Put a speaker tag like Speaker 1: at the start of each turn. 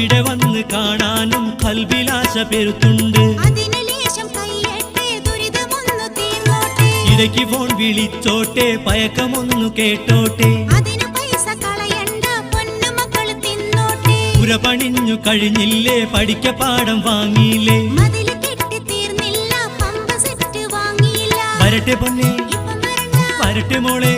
Speaker 1: ഇവിടെ വന്ന് കാണാനും കൽബിലാശ പെരുത്തുണ്ട്. ഇടയ്ക്ക് ഫോൺ വിളിച്ചോട്ടെ, പയക്കമൊന്നു കേട്ടോട്ടെ. പുര പണിഞ്ഞു കഴിഞ്ഞില്ലേ, പഠിക്ക പാഠം വാങ്ങിയില്ലേ? വരട്ടെ പൊന്നെ, വരട്ടെ മോളെ.